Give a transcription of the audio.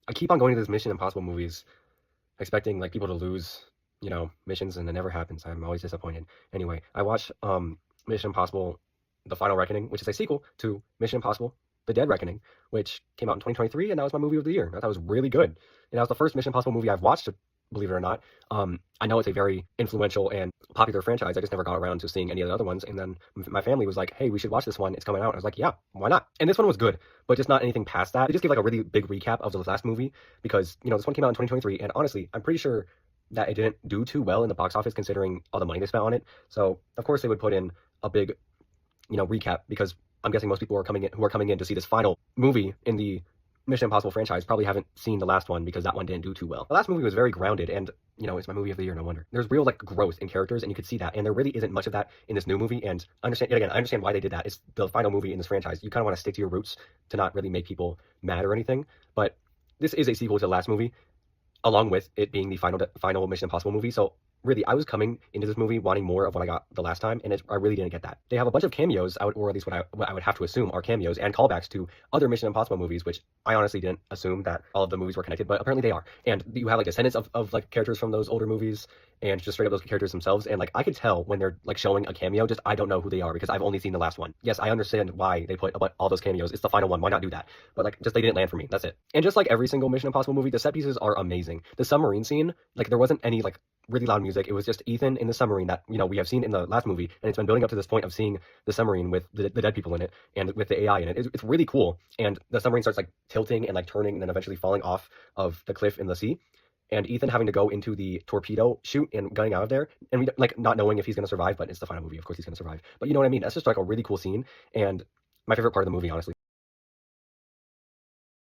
I keep on going to these Mission Impossible movies, expecting like people to lose, missions, and it never happens. I'm always disappointed. Anyway, I watched Mission Impossible: The Final Reckoning, which is a sequel to Mission Impossible: The Dead Reckoning, which came out in 2023, and that was my movie of the year. I thought it was really good, and that was the first Mission Impossible movie I've watched. Believe it or not, I know it's a very influential and popular franchise. I just never got around to seeing any of the other ones, and then my family was like, "Hey, we should watch this one. It's coming out." I was like, "Yeah, why not?" And this one was good, but just not anything past that. They just gave like a really big recap of the last movie because this one came out in 2023, and honestly, I'm pretty sure that it didn't do too well in the box office considering all the money they spent on it. So of course they would put in a big, recap because I'm guessing most people who are coming in to see this final movie in the Mission Impossible franchise probably haven't seen the last one because that one didn't do too well. The last movie was very grounded and, it's my movie of the year, no wonder. There's real like growth in characters and you could see that. And there really isn't much of that in this new movie. And I understand why they did that. It's the final movie in this franchise. You kind of want to stick to your roots to not really make people mad or anything. But this is a sequel to the last movie, along with it being the final Mission Impossible movie. So really, I was coming into this movie wanting more of what I got the last time, and I really didn't get that. They have a bunch of cameos, or at least what I would have to assume are cameos and callbacks to other Mission Impossible movies, which I honestly didn't assume that all of the movies were connected, but apparently they are. And you have like descendants of like characters from those older movies, and just straight up those characters themselves. And like I could tell when they're like showing a cameo, just I don't know who they are because I've only seen the last one. Yes, I understand why they put all those cameos. It's the final one. Why not do that? But like just they didn't land for me. That's it. And just like every single Mission Impossible movie, the set pieces are amazing. The submarine scene, like there wasn't any like really loud music. It was just Ethan in the submarine that we have seen in the last movie, and it's been building up to this point of seeing the submarine with the dead people in it and with the AI in it. It's really cool. And the submarine starts like tilting and like turning and then eventually falling off of the cliff in the sea. And Ethan having to go into the torpedo chute and gunning out of there, and we like not knowing if he's gonna survive, but it's the final movie. Of course he's gonna survive. But you know what I mean? That's just like a really cool scene, and my favorite part of the movie, honestly.